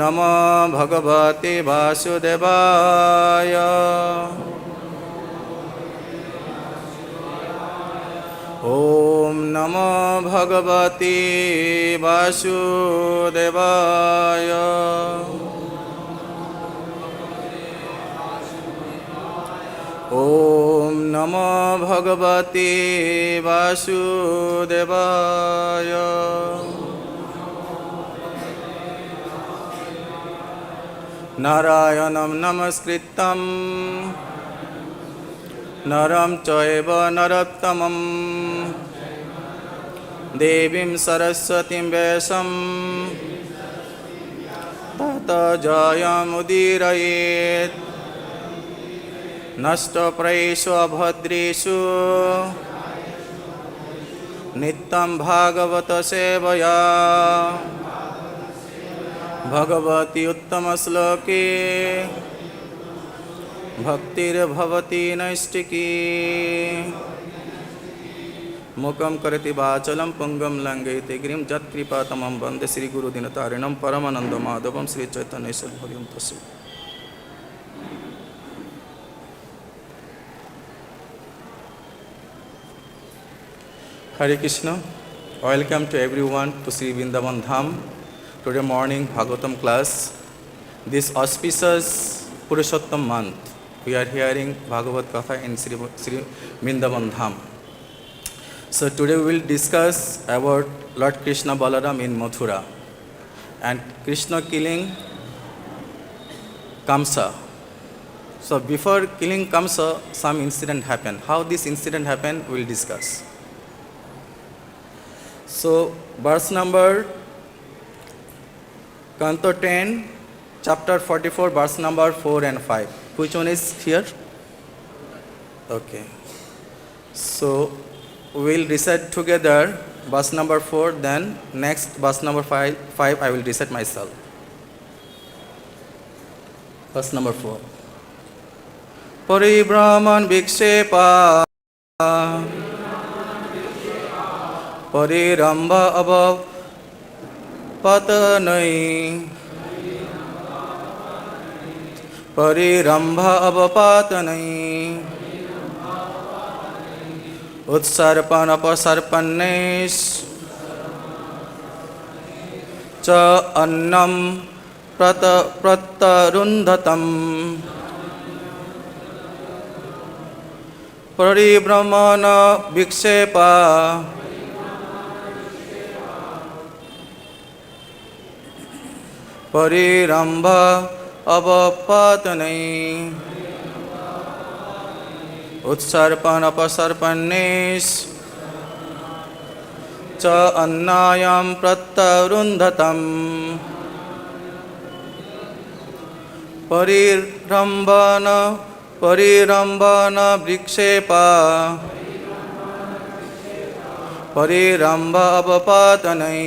नमो भगवते वासुदेवाय। ॐ नमो भगवते वासुदेवाय। ॐ नमो भगवते वासुदेवाय। नारायणं नमस्कृतं नरं चैव नरोत्तमं देवीं सरस्वतीं व्यासं ततो जयमुदीरयेत्। नष्टप्रायेषु अभद्रेषु नित्यं भागवत सेवया भगवती उत्तमश्लोके भक्तिर्भवति नैष्टिकी। मूकं करोति वाचालं पुंगं लङ्घयते गिरिं यत्कृपातमं वन्दे श्रीगुरुदीनतारिणं परमानन्दमाधवं श्रीचैतन्येश्वरभगवं तस्य। Hare Krishna. Welcome to everyone to Sri Vrindavan Dham. Today morning Bhagavatam class. This auspicious Purushottam month, we are hearing Bhagavad Katha in Sri Vrindavan Dham. So today we will discuss about Lord Krishna Balaram in Mathura and Krishna killing Kamsa. So before killing Kamsa, some incident happened. How this incident happened, we will discuss. So verse number Canto 10, chapter 44, verse number 4 and 5. Which one is here? Okay. So we will recite together verse number 4, then next verse number 5 I will recite myself. Verse number 4. Paribrahman vikshepa Pariramba abhav patanai Parirambha avapatanai Utsarpan apasarpanesh Cha annam pratarundhatam Paribrahmana vikshepa Parirambha avapatanai Utsarpan apasarpanesh Cha annayam pratarundhatam Parirambana vrikshepa Parirambha avapatanai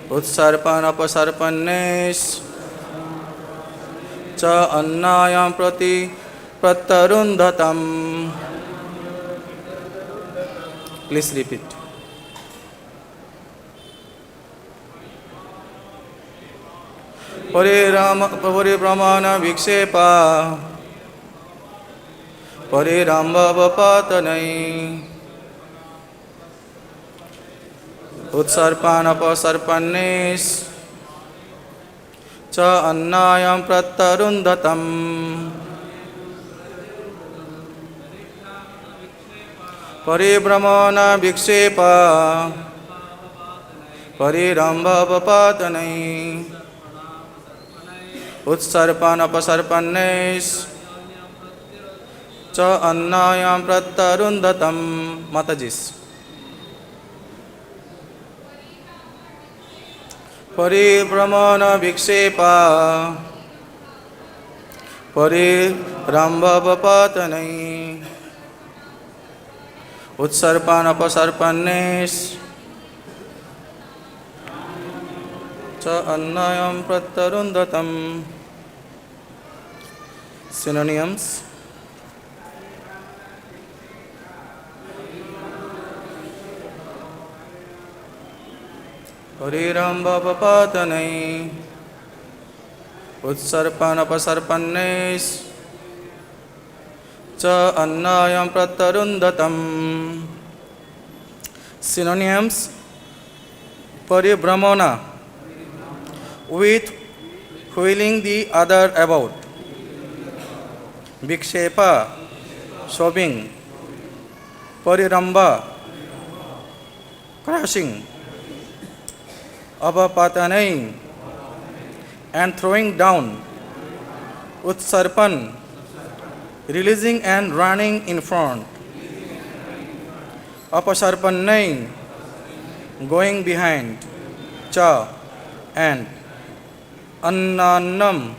Utsarpan apasarpanesh Cha annayam pratarundhatam. Please repeat. Paribrahmana vikshepa Parirambha avapatanai Utsarpan apasarpanesh Cha annayam pratarundhatam Paribrahmana vikshepa Parirambha avapatanai Utsarpan apasarpanesh Cha annayam pratarundhatam. Matajis. Paribrahmana vikshepa Parirambha avapatanai Utsarpan apasarpanesh Cha annayam pratarundhatam. Synonyms. Parirambhapapatanai Utsarpanapasarpannes Cha annayam pratarundatam. Synonyms: paribramana, with wheeling the other about. Vikshepa, shoving. Pariramba, crushing. Apapatanai, and throwing down. Utsarpan, releasing and running in front. Apasarpannai, going behind. Cha, and. Annannam,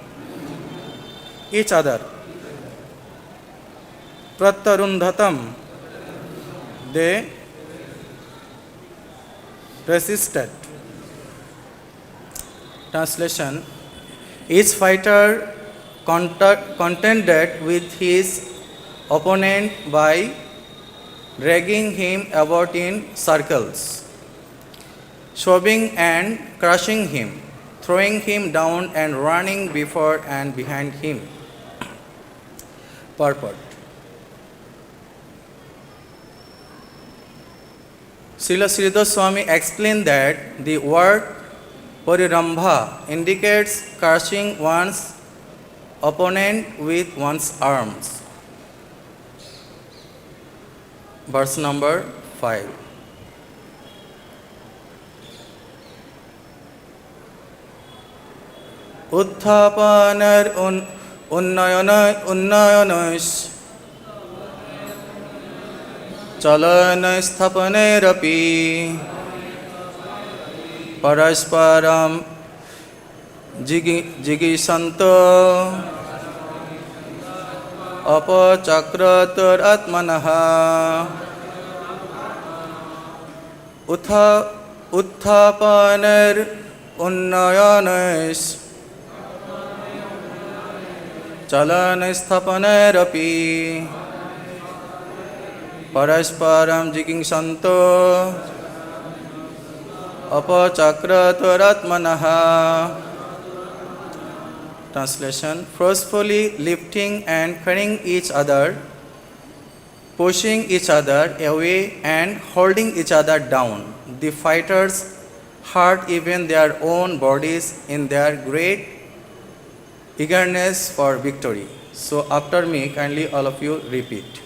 each other. Pratarundhatam, they resisted. Translation: each fighter contended with his opponent by dragging him about in circles, shoving and crushing him, throwing him down and running before and behind him. Purport: Srila Sridhar Swami explained that the word parirambha indicates crushing one's opponent with one's arms. Verse number 5. Utthapanar unnayanas chalana sthapanerapi parasparam jigisanto apachakratar atmanaha. Utthapanar unnayanas chalana sthapanerapi parasparam jigisanto apachakrataratmanaha. Translation: forcefully lifting and carrying each other, pushing each other away and holding each other down. The fighters hurt even their own bodies in their great eagerness for victory. So after me, kindly all of you repeat.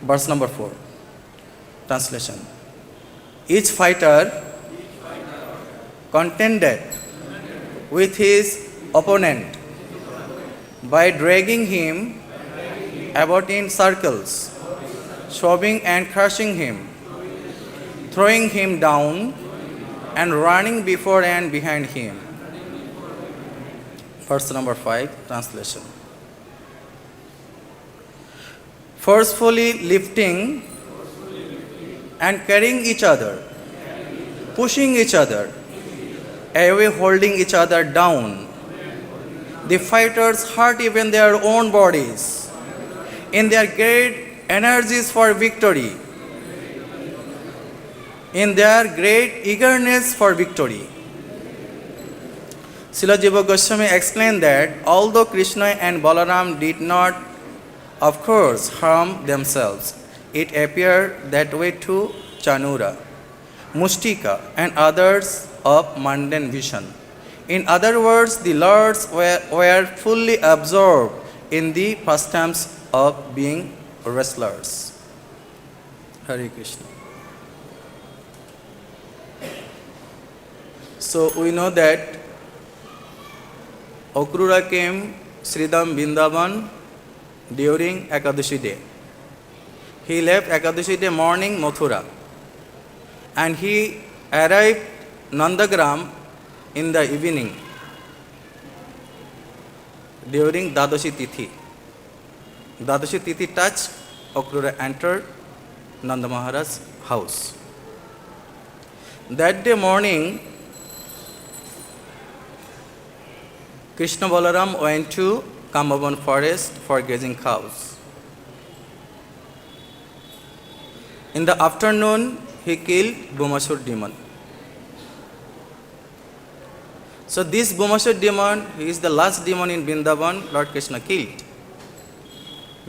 Verse number 4. Translation: each fighter contended with his opponent by dragging him about in circles, shoving and crushing him, throwing him down and running before and behind him. Verse number 5. Translation: forcefully lifting and carrying each other, pushing each other away, holding each other down. The fighters hurt even their own bodies in their great energies for victory, in their great eagerness for victory. Srila Jiva Goswami explained that although Krishna and Balaram did not, of course, harm themselves, it appeared that way to Chanura, Mustika, and others of mundane vision. In other words, the lords were fully absorbed in the pastimes of being wrestlers. Hare Krishna. So we know that Akrura came Sridham Vrindavan during Ekadashi day. He left Ekadashi day morning Mathura, and he arrived Nandagram in the evening during Dadashi Tithi. Dadashi Tithi touched, Akrura entered Nanda Maharaj's house. That day morning, Krishna Balaram went to Kamavan forest for grazing cows. In the afternoon, he killed Bhumashur demon. So this Bhumashur demon, he is the last demon in Vrindavan Lord Krishna killed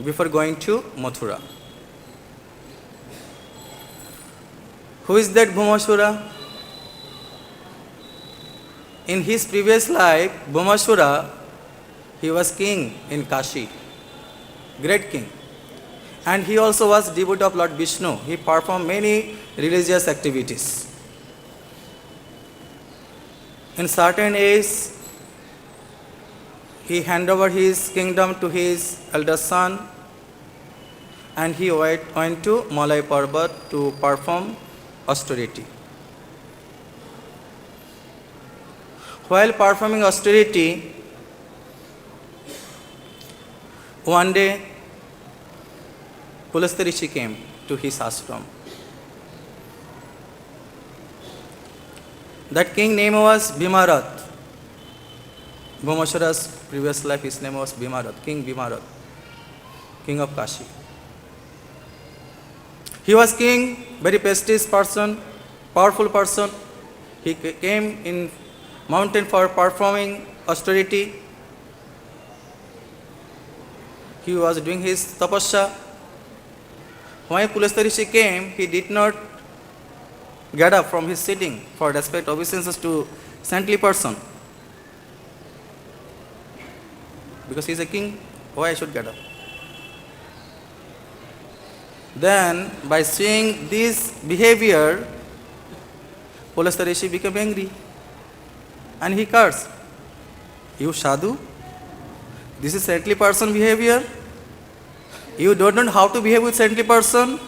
before going to Mathura. Who is that Bhumashura? In his previous life, Bhumashura, he was king in Kashi, great king. And he also was devotee of Lord Vishnu. He performed many religious activities. In certain age, he handed over his kingdom to his elder son, and he went to Malay Parbat to perform austerity. While performing austerity, one day Pulastya Rishi came to his ashram. That king name was Bhimarat. Bhumashura's previous life, his name was Bhimarat, King Bhimarat, king of Kashi. He was king, very prestigious person, powerful person. He came in mountain for performing austerity. He was doing his tapasya. When Pulastya Rishi came, he did not get up from his sitting for respect obeisances to saintly person. Because he is a king, why I should get up? Then, by seeing this behavior, Pulastya Rishi became angry and he cursed. You sadhu, this is saintly person behavior. You don't know how to behave with saintly person.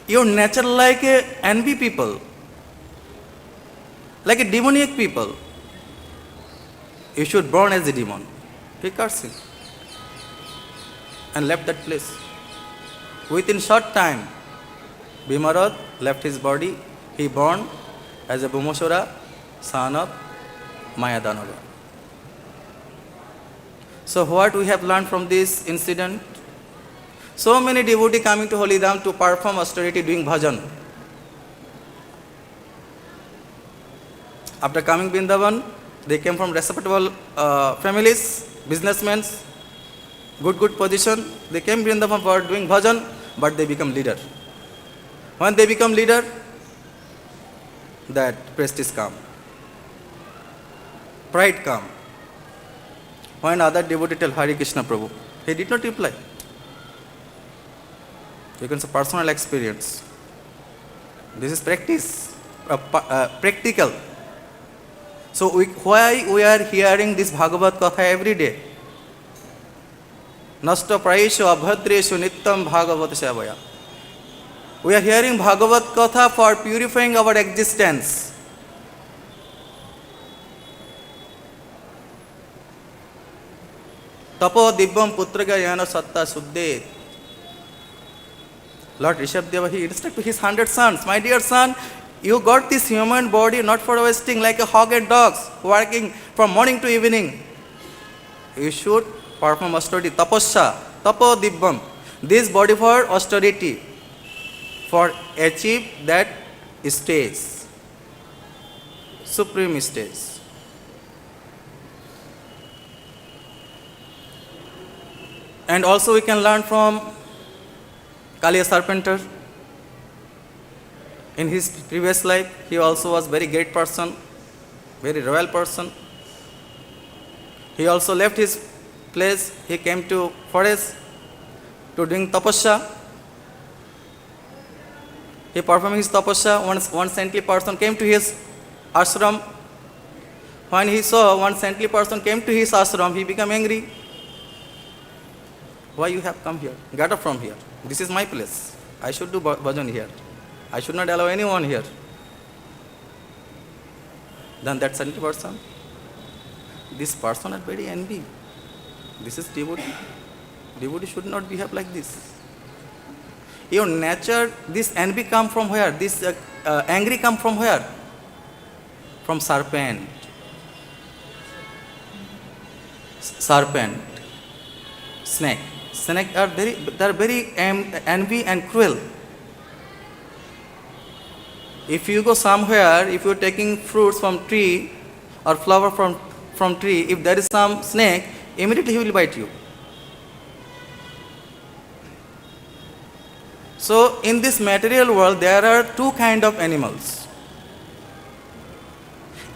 Your nature like a envy people, like a demoniac people. You should burn as a demon. He cursed him and left that place. Within short time, Bhimarat left his body. He burned as a Bhumashura, son of Mayadanava. So what we have learned from this incident? So many devotees coming to Holy Dham to perform austerity doing bhajan. After coming Vrindavan, they came from respectable families, businessmen, good position. They came Vrindavan for doing bhajan, but they become leader. When they become leader, that prestige come, pride come. When other devotee tell Hare Krishna Prabhu, he did not reply. You can say personal experience. This is practice, practical. So why we are hearing this Bhagavad Katha every day? Nasta praisho abhadreshu nittam Bhagavat Shavaya. We are hearing Bhagavad Katha for purifying our existence. Tapo dibbam putraga yana satta suddhe. Lord Rishabhdeva, he instructed his 100 sons, my dear son, you got this human body not for wasting like a hog and dogs, working from morning to evening. You should perform austerity, tapasya, tapo dibbam. This body for austerity, for achieve that stage, supreme stage. And also we can learn from Kaliya Sarpenter. In his previous life, he also was very great person, very royal person. He also left his place. He came to forest to doing tapasya. He performed his tapasya. One saintly person came to his ashram. When he saw one saintly person came to his ashram, he became angry. Why you have come here? Get up from here. This is my place. I should do bhajan here. I should not allow anyone here. Then that saintly person, this person is very envy. This is devotee. Devotee should not behave like this. Your nature, this envy come from where? This angry come from where? From serpent. Serpent. Snake. Snake are very envy and cruel. If you go somewhere, if you're taking fruits from tree or flower from tree, if there is some snake, immediately he will bite you. So in this material world, there are two kind of animals.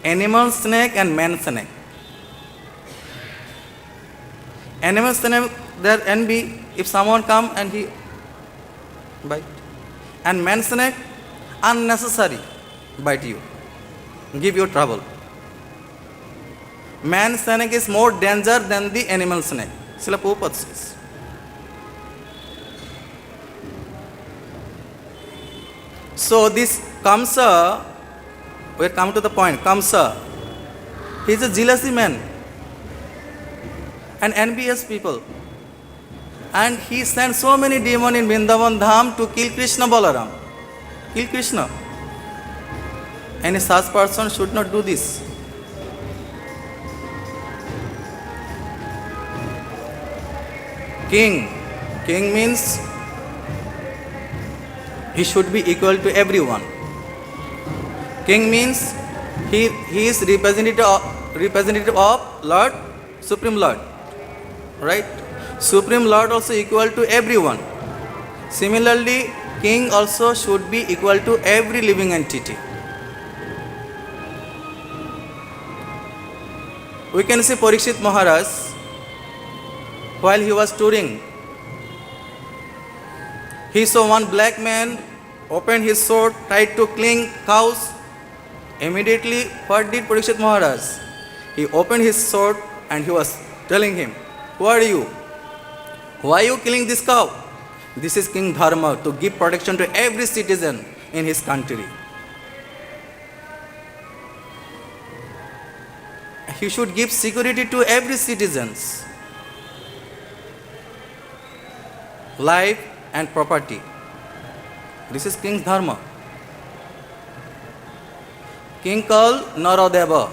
Animal snake and man snake. Animal snake, there envy if someone come and he bite. And man snake, unnecessary bite you, give you trouble. Man snake is more danger than the animal snake. Srila Prabhupada says. So this Kamsa, we come to the point. Kamsa, he is a jealousy man, an envious people, and he sent so many demons in Vrindavan Dham to kill Krishna Balaram, kill Krishna. Any such person should not do this. King means he should be equal to everyone. King means he is representative of Lord, Supreme Lord, right? Supreme Lord also equal to everyone. Similarly, king also should be equal to every living entity. We can see Parikshit Maharaj, while he was touring, he saw one black man opened his sword, tried to cling cows. Immediately, what did Parikshit Maharaj? He opened his sword and he was telling him, "Who are you? Why are you killing this cow?" This is King Dharma, to give protection to every citizen in his country. He should give security to every citizens, life and property. This is King's Dharma. King called Naradeva.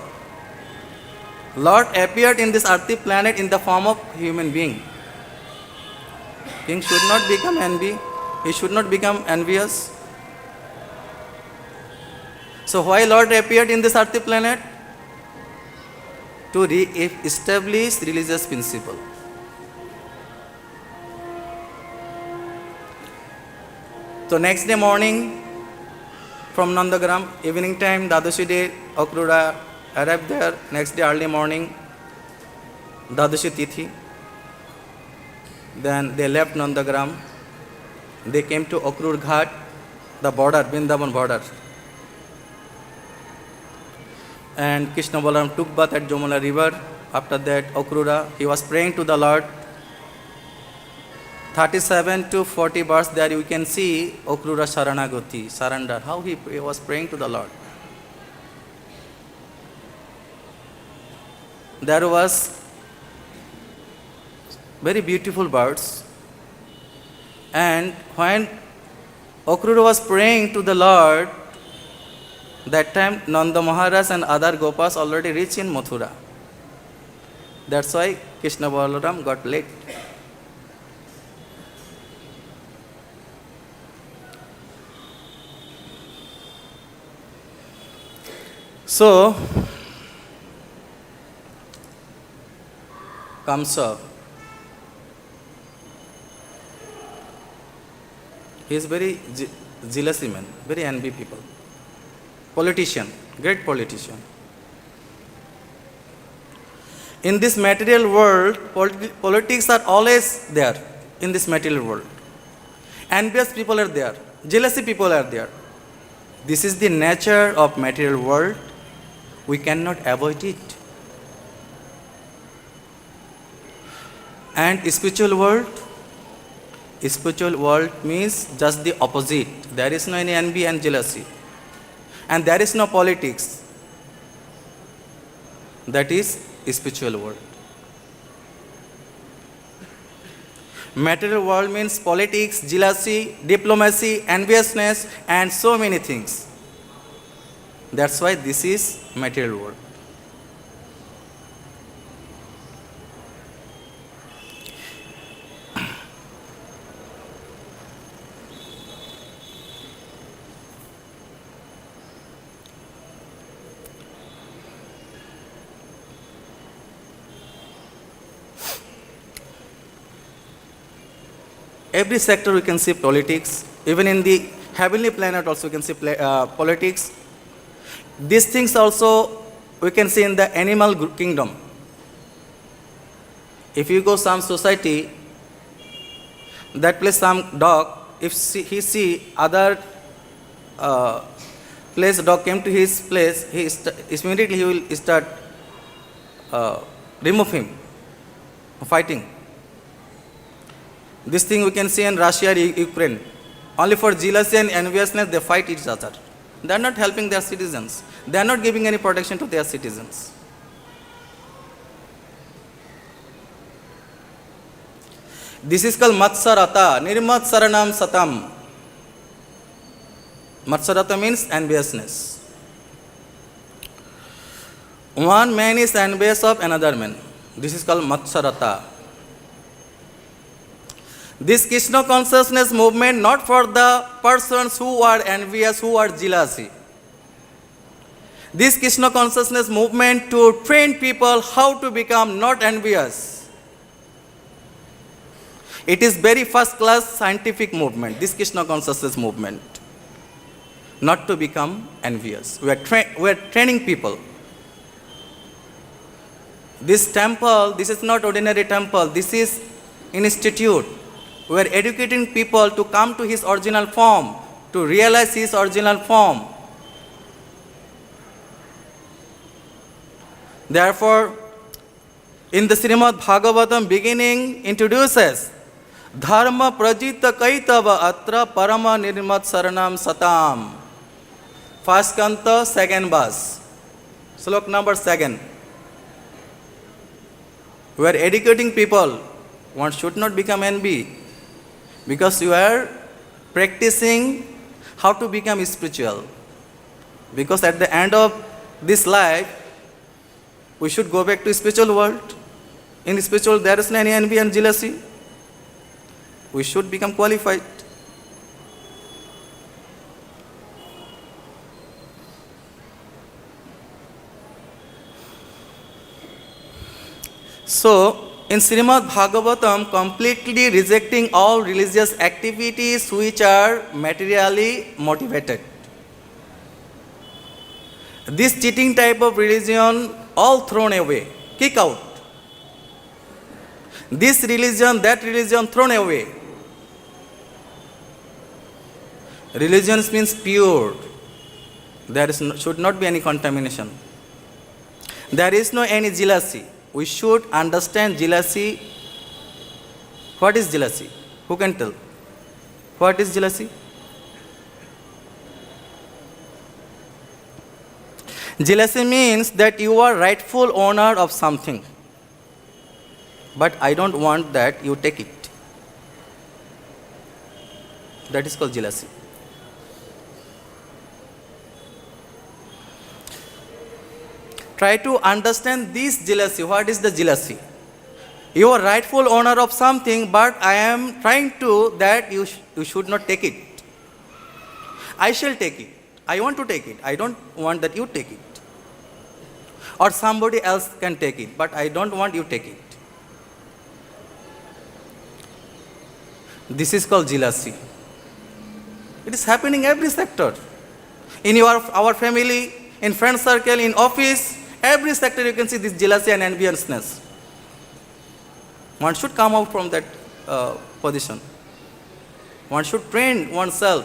Lord appeared in this earthly planet in the form of human being. King should not become envy. He should not become envious. So why Lord appeared in this earthly planet? To establish religious principle. So next day morning, from Nandagram, evening time, Dadashi day, Akrura arrived there. Next day early morning, Dadashi Tithi. Then they left Nandagram. They came to Akrur Ghat, the border, Vrindavan border. And Krishna Balaram took bath at Jamuna river. After that, Akrura, he was praying to the Lord. 37 to 40 verse there you can see Akrura Sharanagati, surrender, how he was praying to the Lord. There was very beautiful birds, and when Akrura was praying to the Lord, that time Nanda Maharaj and other Gopas already reached in Mathura. That's why Krishna Balaram got late. So, Kamsa, he is very jealousy man, very envy people. Politician, great politician. In this material world, politics are always there in this material world. Envious people are there, jealousy people are there. This is the nature of material world. We cannot avoid it. And spiritual world means just the opposite. There is no any envy and jealousy. And there is no politics. That is spiritual world. Material world means politics, jealousy, diplomacy, enviousness, and so many things. That's why this is material world. Every sector we can see politics. Even in the heavenly planet also we can see politics. These things also we can see in the animal kingdom. If you go some society, that place some dog, if he see other place dog came to his place, immediately he will start remove him, fighting. This thing we can see in Russia and Ukraine. Only for jealousy and enviousness they fight each other. They are not helping their citizens. They are not giving any protection to their citizens. This is called Matsarata, Nirmatsaranam Satam. Matsarata means enviousness. One man is envious of another man. This is called Matsarata. This Krishna consciousness movement not for the persons who are envious, who are jealousy. This Krishna consciousness movement to train people how to become not envious. It is very first class scientific movement, this Krishna consciousness movement. Not to become envious. We are training people. This temple, this is not ordinary temple, this is institute. We are educating people to come to his original form, to realize his original form. Therefore, in the Srimad Bhagavatam beginning introduces Dharma prajita kaitava atra parama nirmat saranam satam. First canto, second verse. Slok number 2. We are educating people. One should not become envy. Because you are practicing how to become spiritual. Because at the end of this life, we should go back to spiritual world. In spiritual, there is no any envy and jealousy. We should become qualified. So, in Srimad Bhagavatam, completely rejecting all religious activities which are materially motivated. This cheating type of religion, all thrown away, kick out. This religion, that religion, thrown away. Religion means pure. There should not be any contamination. There is no any jealousy. We should understand jealousy. What is jealousy? Who can tell? What is jealousy? Jealousy means that you are rightful owner of something, but I don't want that, you take it. That is called jealousy. Try to understand this jealousy. What is the jealousy? You are rightful owner of something, but I am trying to that you should not take it. I shall take it. I want to take it. I don't want that you take it. Or somebody else can take it, but I don't want you take it. This is called jealousy. It is happening in every sector. In our family, in friend circle, in office, every sector you can see this jealousy and enviousness. One should come out from that position. One should train oneself,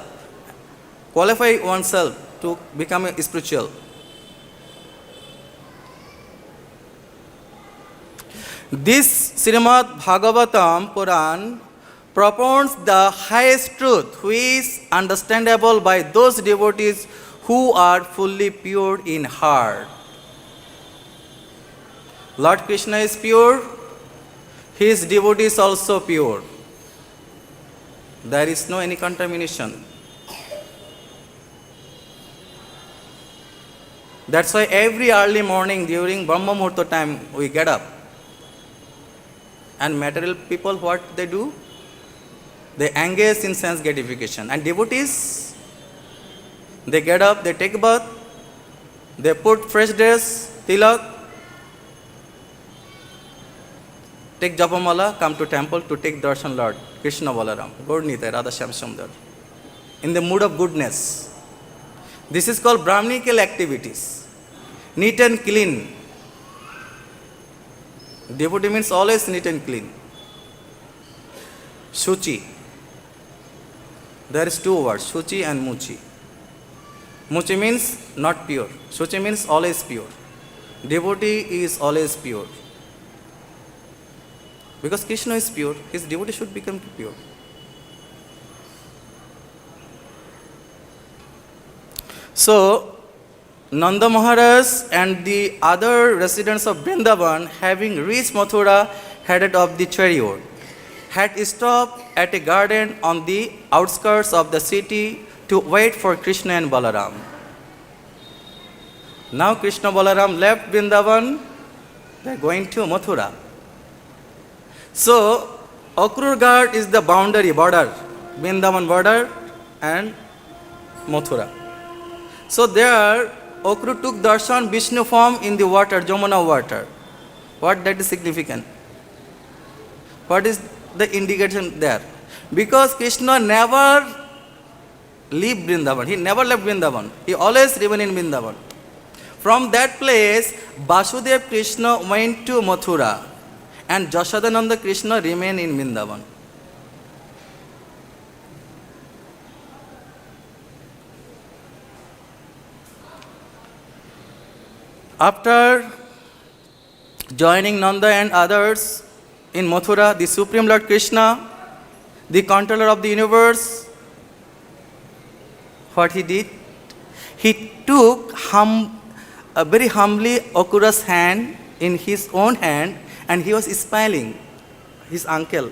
qualify oneself to become a spiritual. This Srimad Bhagavatam Puran propounds the highest truth which is understandable by those devotees who are fully pure in heart. Lord Krishna is pure, his devotee is also pure. There is no any contamination. That's why every early morning during Brahma Muhurta time we get up. And material people, what they do? They engage in sense gratification. And devotees, they get up, they take a bath, they put fresh dress, tilak, take Japamala, come to temple to take darshan Lord Krishna Balaram, Gaur Nitai, Radha Shyam Sundar, in the mood of goodness. This is called Brahminical activities, neat and clean. Devotee means always neat and clean. Shuchi. There is two words, Shuchi and Muchi. Muchi means not pure. Shuchi means always pure. Devotee is always pure. Because Krishna is pure, his devotee should become pure. So, Nanda Maharaj and the other residents of Vrindavan, having reached Mathura, headed of the chariot, had stopped at a garden on the outskirts of the city to wait for Krishna and Balaram. Now Krishna Balaram left Vrindavan, they are going to Mathura. So, Akrur Ghat is the boundary, border, Vrindavan border and Mathura. So there, Akrur took darshan Vishnu form in the water, Jamuna water. What that is significant? What is the indication there? Because Krishna never left Vrindavan. He never left Vrindavan. He always remained in Vrindavan. From that place, Vasudeva Krishna went to Mathura and Jashodananda Krishna remained in Vrindavan. After joining Nanda and others in Mathura, the Supreme Lord Krishna, the controller of the universe, what he did? He took very humbly Akrura's hand in his own hand and he was smiling. His uncle,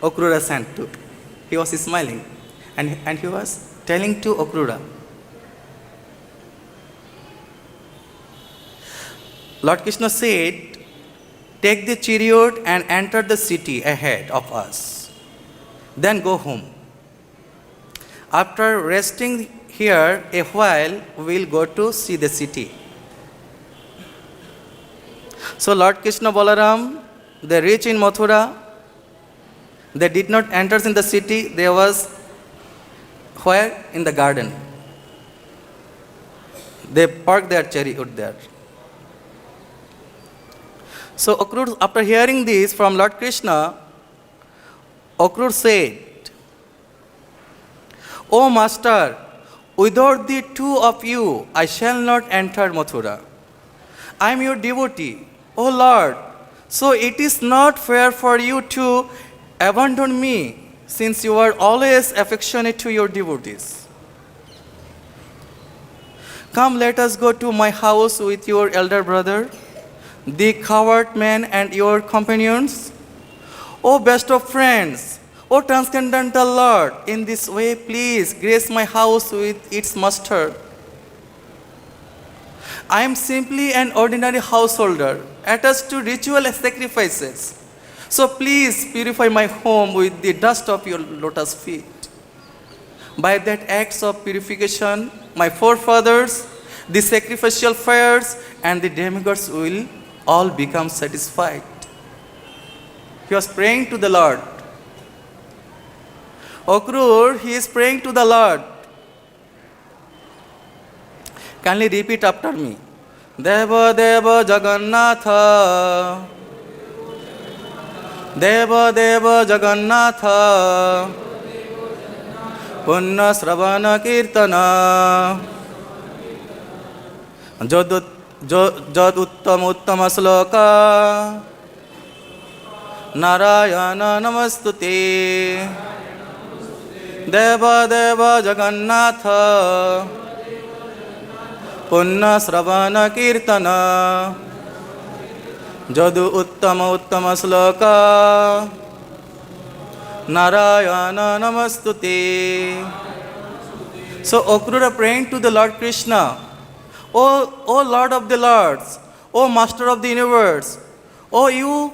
Akrura's hand too. He was smiling and he was telling to Akrura, Lord Krishna said, take the chariot and enter the city ahead of us. Then go home. After resting here a while, we will go to see the city. So Lord Krishna Balaram, they reached in Mathura. They did not enter in the city. They was where? In the garden. They parked their chariot there. So Akrur, after hearing this from Lord Krishna, Akrur said, O Master, without the two of you, I shall not enter Mathura. I am your devotee, O Lord. So it is not fair for you to abandon me, since you are always affectionate to your devotees. Come, let us go to my house with your elder brother, the coward man and your companions. O best of friends, O transcendental Lord, in this way please grace my house with its master. I am simply an ordinary householder, attached to ritual sacrifices. So please purify my home with the dust of your lotus feet. By that acts of purification, my forefathers, the sacrificial fires, and the demigods will all become satisfied. He was praying to the Lord. Akrur, he is praying to the Lord. Kindly repeat after me. Deva Deva Jagannatha. Deva Deva Jagannatha. Punna Sravana Kirtana. Jad Uttama Sloka. Narayana Namastute. Deva Deva Jagannatha. Punna Sravana Kirtana. Jadu Uttama Sloka. Narayana Namastute. So Akrura praying to the Lord Krishna. O Lord of the Lords, O Master of the universe, O you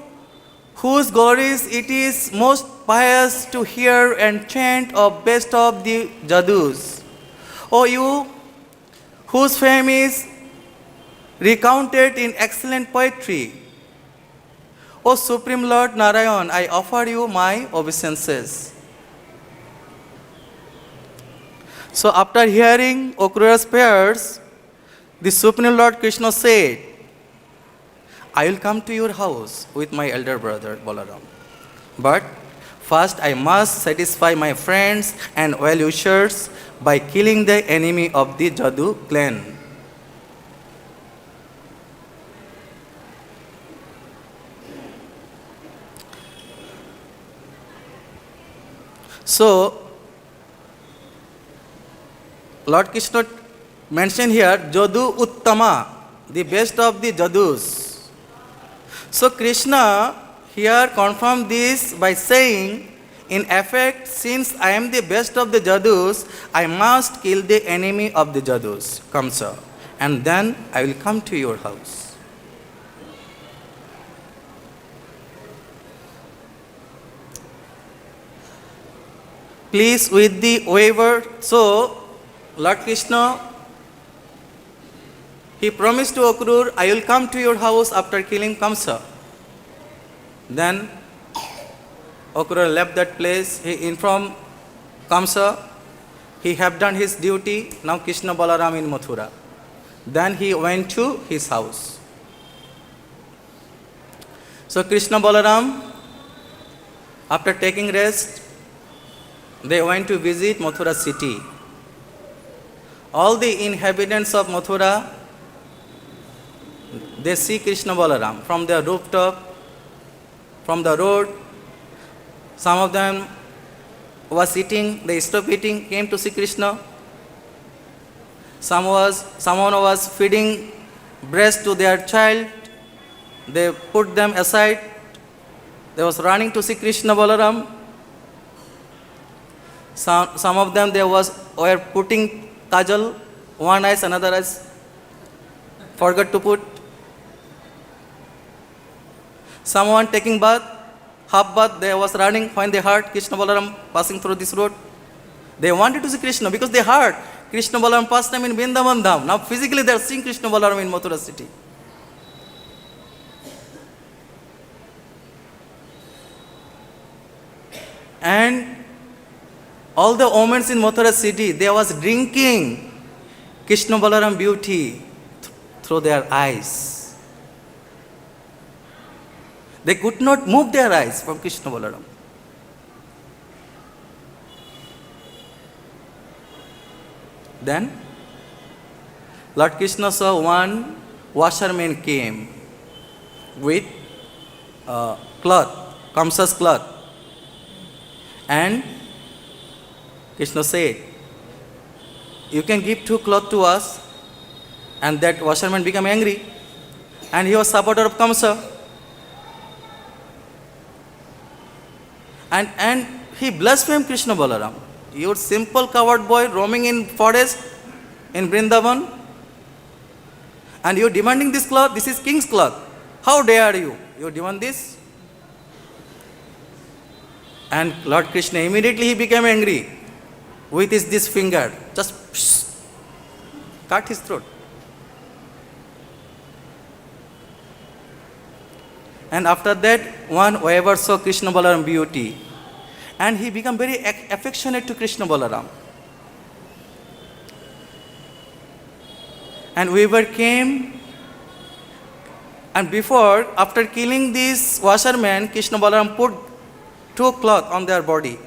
whose glories it is most pious to hear and chant of best of the Jadus. O you whose fame is recounted in excellent poetry. O Supreme Lord Narayan, I offer you my obeisances. So after hearing Akrura's prayers, the Supreme Lord Krishna said, I will come to your house with my elder brother Balaram. But first I must satisfy my friends and well-wishers by killing the enemy of the Jadu clan. So, Lord Krishna mentioned here Jadu Uttama, the best of the Jadus. So Krishna here confirmed this by saying, in effect, since I am the best of the Jadus, I must kill the enemy of the Jadus, Kamsa, and then I will come to your house. Please with the waiver. So, Lord Krishna, he promised to Akrur, I will come to your house after killing Kamsa. Then Akrura left that place. He informed Kamsa, he have done his duty. Now Krishna Balaram in Mathura. Then he went to his house. So Krishna Balaram, after taking rest, they went to visit Mathura city. All the inhabitants of Mathura, they see Krishna Balaram from their rooftop, from the road. Some of them was eating, they stopped eating, came to see Krishna. Someone was feeding breast to their child. They put them aside. They was running to see Krishna Balaram. Some of them were putting kajal, one eyes, another eyes, forgot to put. Someone taking bath, half bath, they was running when they heard Krishna Balaram passing through this road. They wanted to see Krishna because they heard Krishna Balaram passed time in Vrindavan Dham. Now physically they are seeing Krishna Balaram in Mathura city. And all the women in Mathura city, they was drinking Krishna Balaram beauty through their eyes. They could not move their eyes from Krishna Balaram. Then Lord Krishna saw one washerman came with cloth, Kamsa's cloth. And Krishna said, you can give 2 cloth to us. And that washerman became angry. And he was supporter of Kamsa. And he blasphemed Krishna Balaram. You simple coward boy roaming in forest in Vrindavan. And you demanding this cloth, this is king's cloth. How dare you? You demand this? And Lord Krishna immediately he became angry. With this finger, just cut his throat. And after that, one whoever saw Krishna Balaram beauty, and he became very affectionate to Krishna Balaram. And whoever came, and after killing this washerman, Krishna Balaram put 2 cloth on their body,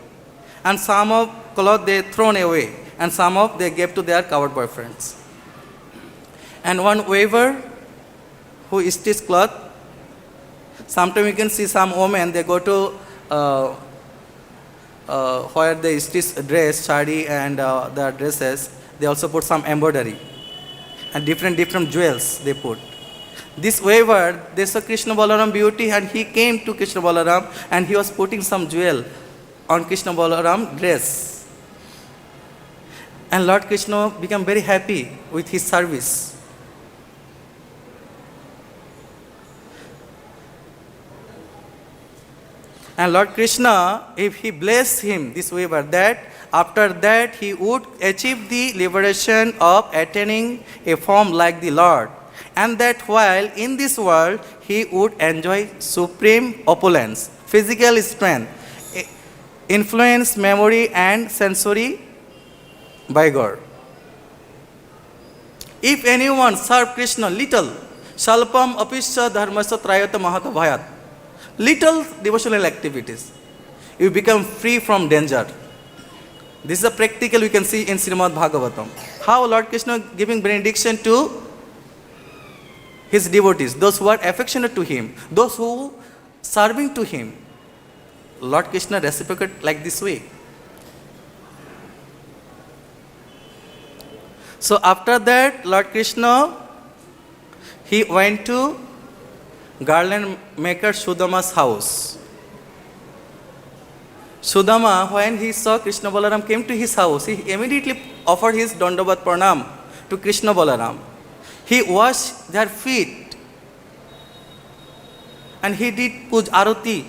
and some of cloth they thrown away, and some of they gave to their coward boyfriends. And one weaver who stitches cloth, sometimes you can see some women, they go to where they stitch dress, sari and their dresses, they also put some embroidery and different jewels they put. This weaver, they saw Krishna Balaram beauty and he came to Krishna Balaram and he was putting some jewel on Krishna Balaram dress. And Lord Krishna became very happy with his service. And Lord Krishna, if he blessed him, this weaver, that after that he would achieve the liberation of attaining a form like the Lord. and that while in this world he would enjoy supreme opulence, physical strength, influence, memory, and sensory vigor. If anyone serve Krishna little, shalpam apisya dharmasya trayata mahata bhayat, little devotional activities, you become free from danger. This is a practical we can see in Srimad Bhagavatam. How Lord Krishna giving benediction to his devotees, those who are affectionate to him, those who serving to him. Lord Krishna reciprocate like this way. So after that, Lord Krishna, he went to garland maker Sudama's house. Sudama, when he saw Krishna Balaram came to his house, he immediately offered his Dandavat Pranam to Krishna Balaram. He washed their feet and he did puj arati.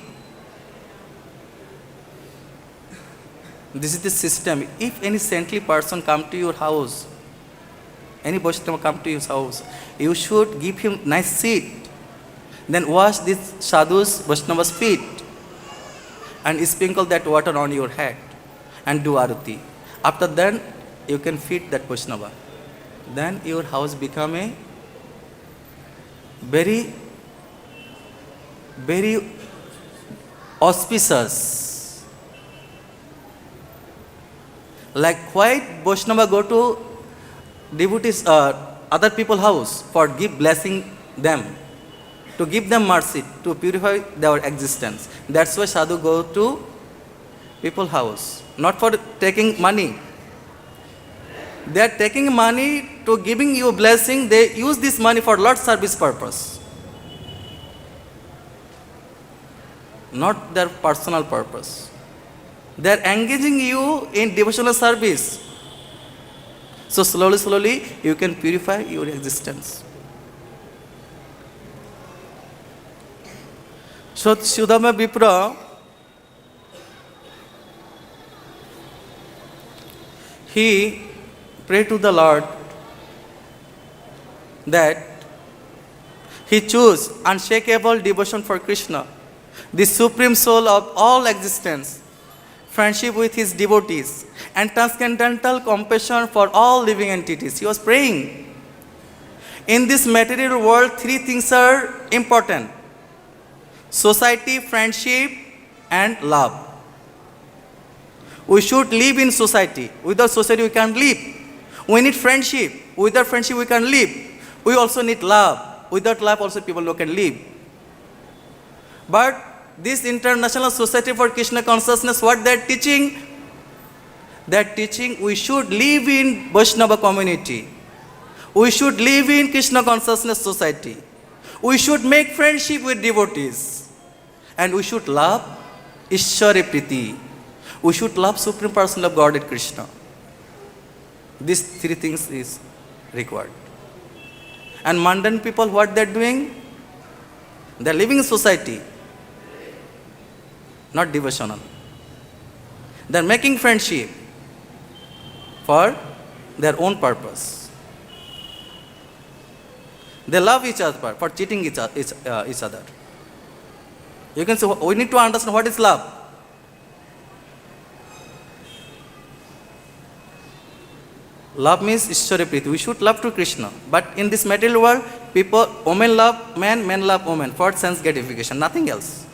This is the system. If any saintly person come to your house, any Vaishnava come to his house, you should give him nice seat. Then wash this sadhu's Vaishnava's feet and sprinkle that water on your head and do arati. After that, you can feed that Vaishnava. Then your house become a very, very auspicious. Like why Vaishnava go to devotees, other people's house for give blessing them, to give them mercy, to purify their existence. That's why sadhu go to people's house, not for taking money. They are taking money to giving you blessing. They use this money for Lord's service purpose, not their personal purpose. They are engaging you in devotional service. So slowly, slowly, you can purify your existence. So Sudama Vipra, he prayed to the Lord that he chose unshakable devotion for Krishna, the supreme soul of all existence, friendship with his devotees, and transcendental compassion for all living entities. He was praying. In this material world, three things are important: society, friendship, and love. We should live in society. Without society, we can't live. We need friendship. Without friendship, we can't live. We also need love. Without love, also people can live. But this international society for Krishna consciousness, what they're teaching? They're teaching we should live in Vaishnava community. We should live in Krishna consciousness society. We should make friendship with devotees. And we should love Ishwara Priti. We should love Supreme Person of Godhead Krishna. These three things is required. And mundane people, what they're doing? They're living in society, not devotional. They're making friendship for their own purpose. They love each other for cheating each other. You can say, we need to understand what is love. Love means Ishwara Priti. We should love to Krishna. But in this material world, people, women love men, men love women for sense gratification, nothing else.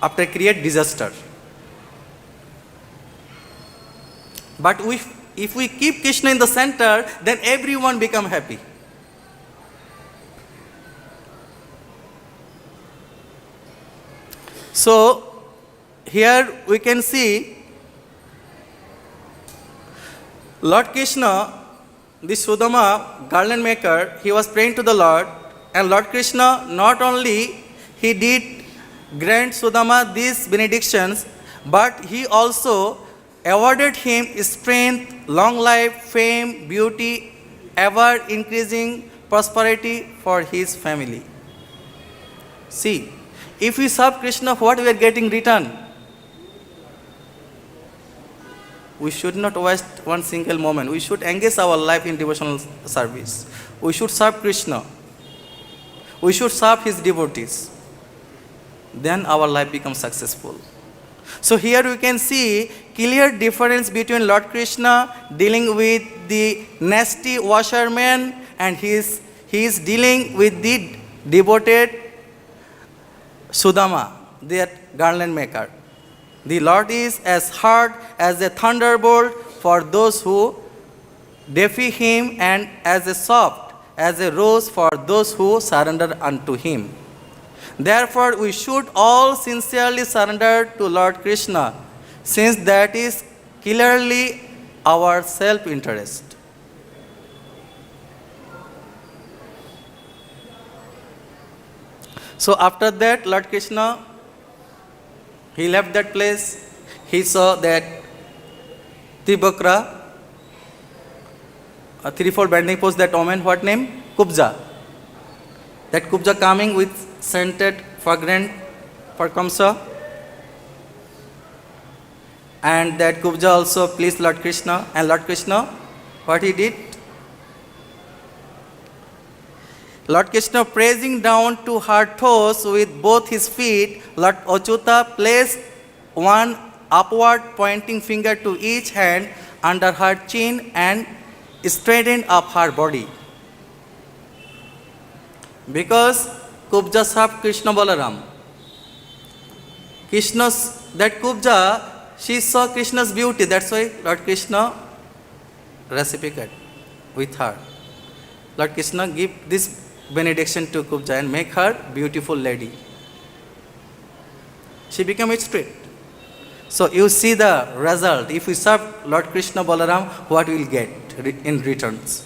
After create disaster. But if we keep Krishna in the center, then everyone become happy. So here we can see Lord Krishna, the Sudama garland maker, he was praying to the Lord, and Lord Krishna not only he did grant Sudama these benedictions, but he also awarded him strength, long life, fame, beauty, ever increasing prosperity for his family. See, if we serve Krishna, what we are getting return? We should not waste one single moment. We should engage our life in devotional service. We should serve Krishna. We should serve his devotees. Then our life becomes successful. So here we can see clear difference between Lord Krishna dealing with the nasty washerman and he is dealing with the devoted Sudama, that garland maker. The Lord is as hard as a thunderbolt for those who defy him and as a soft as a rose for those who surrender unto him. Therefore, we should all sincerely surrender to Lord Krishna, since that is clearly our self-interest. So after that, Lord Krishna, he left that place. He saw that Tibakra, a threefold bending pose, that woman, what name? Kubja. That Kubja coming with scented fragrant for Kamsa. And that Kubja also pleased Lord Krishna. And Lord Krishna, what he did? Lord Krishna praising down to her toes with both his feet, Lord Achyuta placed one upward pointing finger to each hand under her chin and straightened up her body. Because Kubja served Krishna Balaram. That Kubja, she saw Krishna's beauty. That's why Lord Krishna reciprocated with her. Lord Krishna give this benediction to Kubja and make her beautiful lady. She became straight. So you see the result. If we serve Lord Krishna Balaram, what we will get in returns.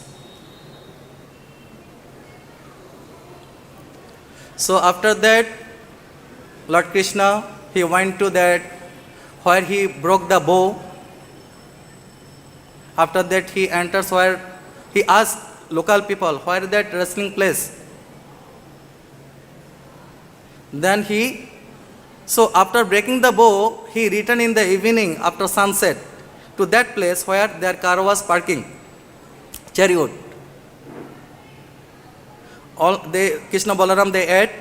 So after that, Lord Krishna, he went to that where he broke the bow. After that, he enters where he asked local people, where is that wrestling place? Then so after breaking the bow, he returned in the evening after sunset to that place where their car was parking, chariot. Krishna Balaram, they ate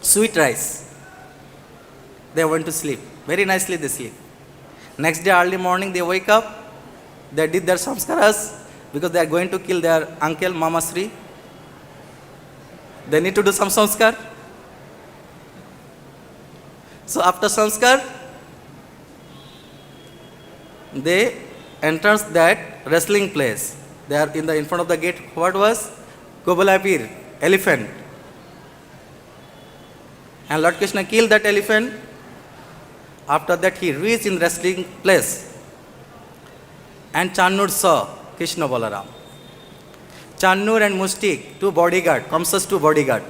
sweet rice. They went to sleep. Very nicely they sleep. Next day early morning they wake up. They did their samskaras because they are going to kill their uncle Mama Sri. They need to do some samskar. So after samskar, they enters that wrestling place. They are in front of the gate. What was? Kobalapir, elephant. And Lord Krishna killed that elephant. After that, he reached in wrestling place. And Channur saw Krishna Balaram. Channur and Mustik, two bodyguard, Kamsa's two bodyguard.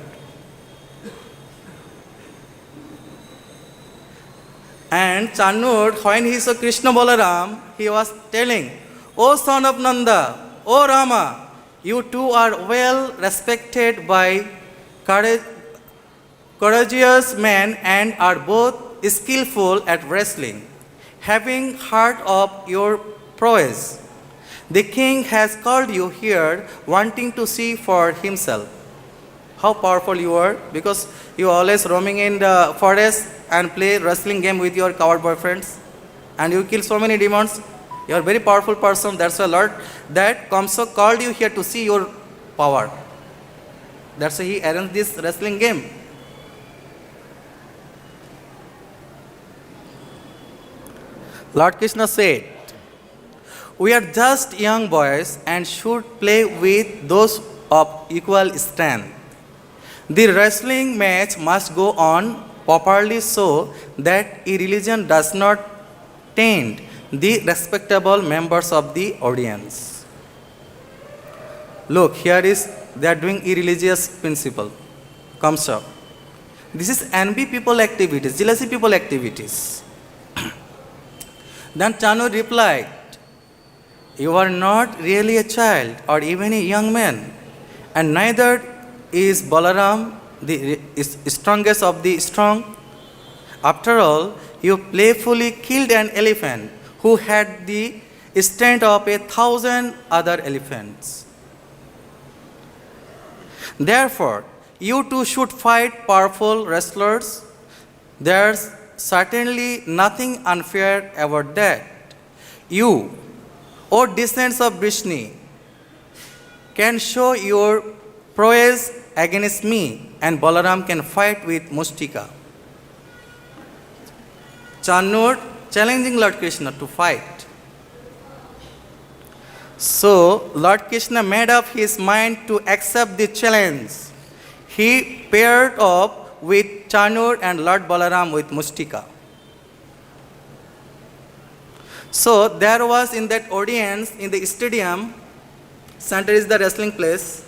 And Channur, when he saw Krishna Balaram, he was telling, O son of Nanda, O Rama, you two are well respected by courageous men and are both skillful at wrestling. Having heard of your prowess, the king has called you here wanting to see for himself how powerful you are, because you are always roaming in the forest and play wrestling game with your coward boyfriends and you kill so many demons. You are a very powerful person. That's why Lord, that Kamsa called you here to see your power. That's why he arranged this wrestling game. Lord Krishna said, we are just young boys and should play with those of equal strength. The wrestling match must go on properly so that irreligion does not taint the respectable members of the audience. Look, here is, they are doing irreligious principle. Comes up. This is envy people activities, jealousy people activities. Then Chanu replied, you are not really a child or even a young man, and neither is Balaram the strongest of the strong. After all, you playfully killed an elephant who had the strength of 1,000 other elephants. Therefore, you too should fight powerful wrestlers. There's certainly nothing unfair about that. You, O descendants of Brishni, can show your prowess against me, and Balaram can fight with Mustika. Chanur challenging Lord Krishna to fight. So, Lord Krishna made up his mind to accept the challenge. He paired up with Chanur and Lord Balaram with Mustika. So, there was in that audience, in the stadium, center is the wrestling place,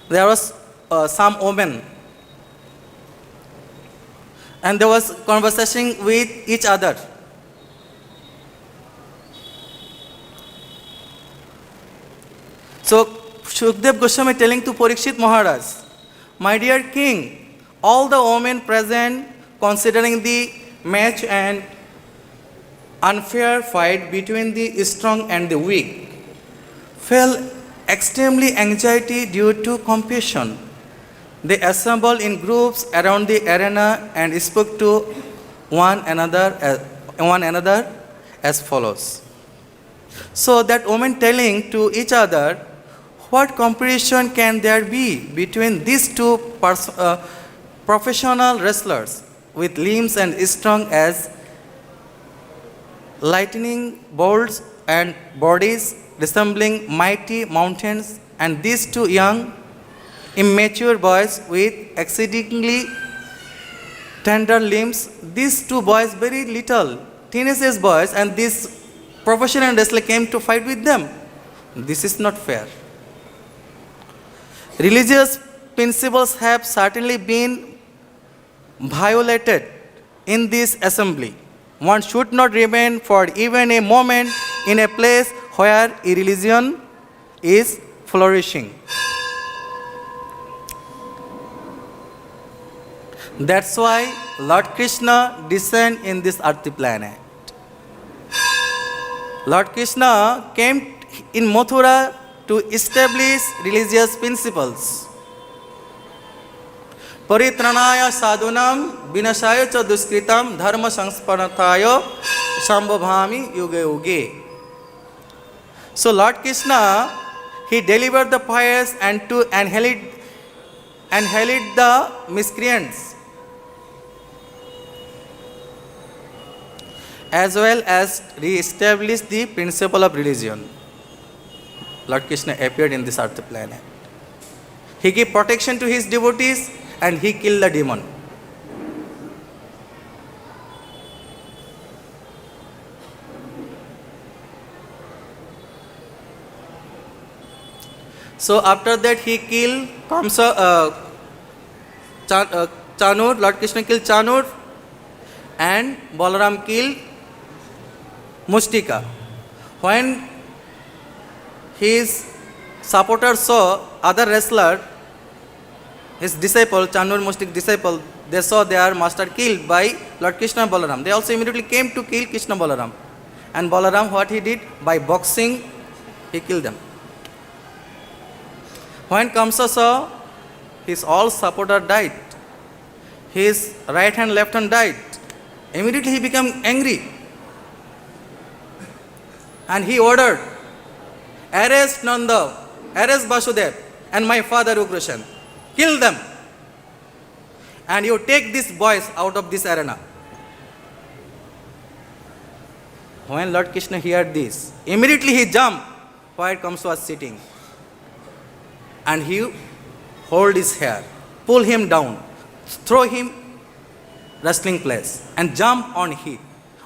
there was some women. And there was conversation with each other. So, Shukdev Goswami telling to Parikshit Maharaj, my dear king, all the women present, considering the match and unfair fight between the strong and the weak, felt extremely anxiety due to compassion. They assembled in groups around the arena and spoke to one another as follows. So that women telling to each other, what comparison can there be between these two professional wrestlers with limbs and strong as lightning bolts and bodies resembling mighty mountains, and these two young immature boys with exceedingly tender limbs. These two boys, very little, teenage boys, and this professional wrestler came to fight with them. This is not fair. Religious principles have certainly been violated in this assembly. One should not remain for even a moment in a place where irreligion is flourishing. That's why Lord Krishna descended in this earthly planet. Lord Krishna came in Mathura to establish religious principles. Paritranaya sadhunam vinasaya cha duskritam dharma sangsparataya sambhavami yuge yuge. So Lord Krishna, he delivered the pious and annihilated the miscreants, as well as re-establish the principle of religion. Lord Krishna appeared in this earth planet. He gave protection to his devotees and he killed the demon. So after that he killed Chanur, Lord Krishna killed Chanur, and Balaram killed Mustika. When his supporters saw other wrestler, his disciple, Chanur Mustik disciple, they saw their master killed by Lord Krishna and Balaram. They also immediately came to kill Krishna Balaram. And Balaram, what he did? By boxing, he killed them. When Kamsa saw, his all supporter died. His right hand, left hand died. Immediately he became angry. And he ordered, arrest Nanda, arrest Vasudev, and my father Ugrasena. Kill them. And you take these boys out of this arena. When Lord Krishna heard this, immediately he jumped where Kamsa was sitting. And he hold his hair, pull him down, throw him wrestling place, and jump on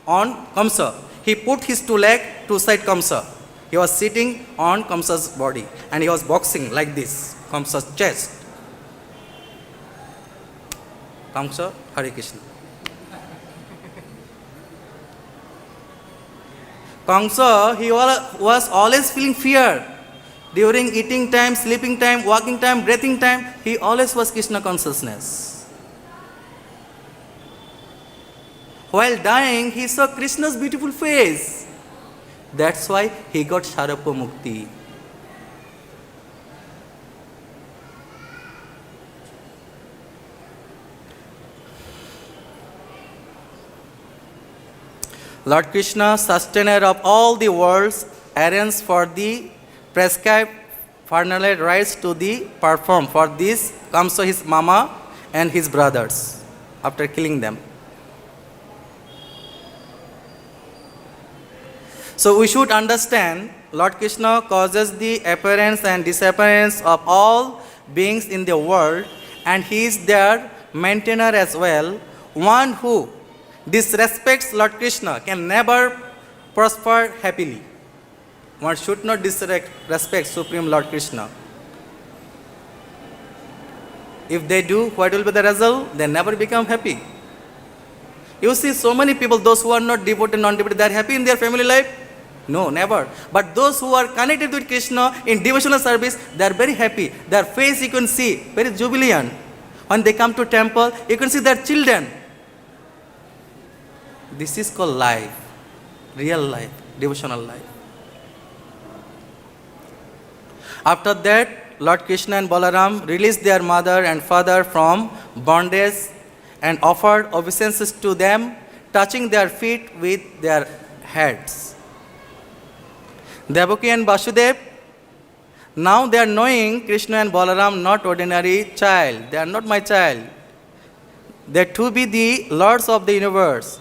Kamsa. He put his two legs to side Kamsa. He was sitting on Kamsa's body and he was boxing like this, Kamsa's chest. Kamsa, Hare Krishna. Kamsa, he was always feeling fear. During eating time, sleeping time, walking time, breathing time, he always was Krishna consciousness. While dying, he saw Krishna's beautiful face. That's why he got Sharapa Mukti. Lord Krishna, sustainer of all the worlds, arranged for the prescribed funeral rites to be performed. For this comes to his mama and his brothers after killing them. So we should understand Lord Krishna causes the appearance and disappearance of all beings in the world, and he is their maintainer as well. One who disrespects Lord Krishna can never prosper happily. One should not disrespect Supreme Lord Krishna. If they do, what will be the result? They never become happy. You see so many people, those who are not devoted, non-devoted, they are happy in their family life? No, never. But those who are connected with Krishna in devotional service, they are very happy. Their face you can see, very jubilant. When they come to temple, you can see their children. This is called life, real life, devotional life. After that, Lord Krishna and Balaram released their mother and father from bondage and offered obeisances to them, touching their feet with their heads. Devaki and Vasudev, now they are knowing Krishna and Balaram not ordinary child. They are not my child. They to be the lords of the universe.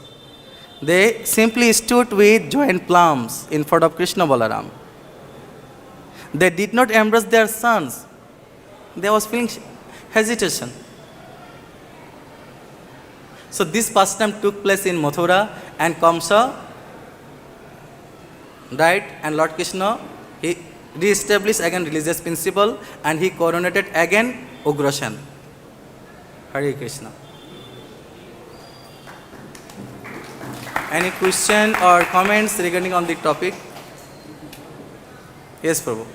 They simply stood with joined palms in front of Krishna Balaram. They did not embrace their sons. They was feeling hesitation. So this pastime took place in Mathura, and Kamsa died, and Lord Krishna, he re-established again religious principle, and he coronated again Ugrasen. Hare Krishna. Any question or comments regarding on the topic? Yes, Prabhu.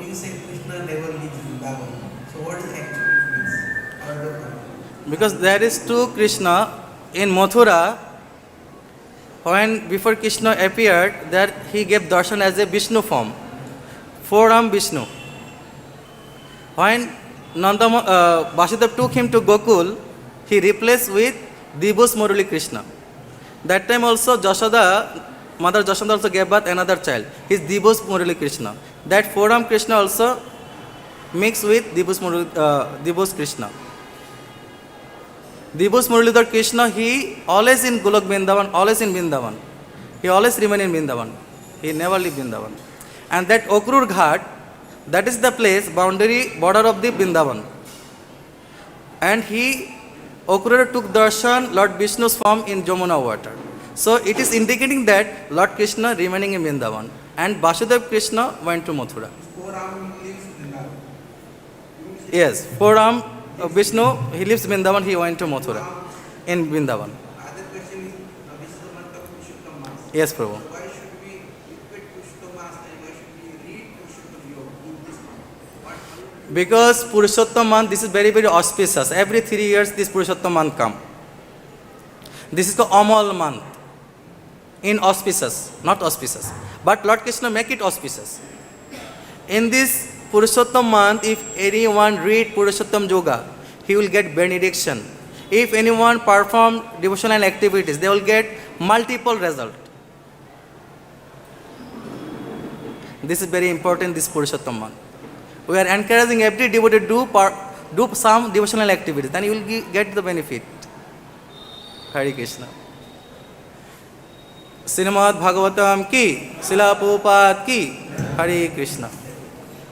You say Krishna never leaves Vrindavan. So what is actually means? Because there is two Krishna in Mathura. When before Krishna appeared, there he gave darshan as a Vishnu form, four-arm Vishnu. When Vasudev took him to Gokul, he replaced with Dibus Murali Krishna. That time also Jashoda, Mother Jashoda also gave birth another child. He is Dibus Murali Krishna. That four-arm Krishna also mixed with Dibus Krishna. Dibus Muralidhar Krishna, he always in Golok Vrindavan, always in Vrindavan. He always remain in Vrindavan. He never leave Vrindavan. And that Okrur Ghat, that is the place, border of the Vrindavan. And Okrur took darshan, Lord Vishnu's form in Jamuna water. So it is indicating that Lord Krishna remaining in Vrindavan. And Vasudev Krishna went to Mathura. Four-arm lives Vrindavan. Yes, four-arm Vishnu, he lives Vrindavan, he went to Mathura in Vrindavan. Other question is, this is the month of Purushottam Mass. Yes, Prabhu. So why should we repeat Purushottam Mass and why should we read Purushottam Yoga in this month? Because Purushottam month, this is very, very auspicious. Every 3 years this Purushottam month come. This is the Amal month. Inauspicious, not auspicious. But Lord Krishna make it auspicious. In this Purushottam month, if anyone read Purushottam Yoga, he will get benediction. If anyone perform devotional activities, they will get multiple result. This is very important, this Purushottam month. We are encouraging every devotee to do some devotional activities, then you will get the benefit. Hare Krishna. Srimad Bhagavatam ki, Srila Prabhupada ki, Hare Krishna.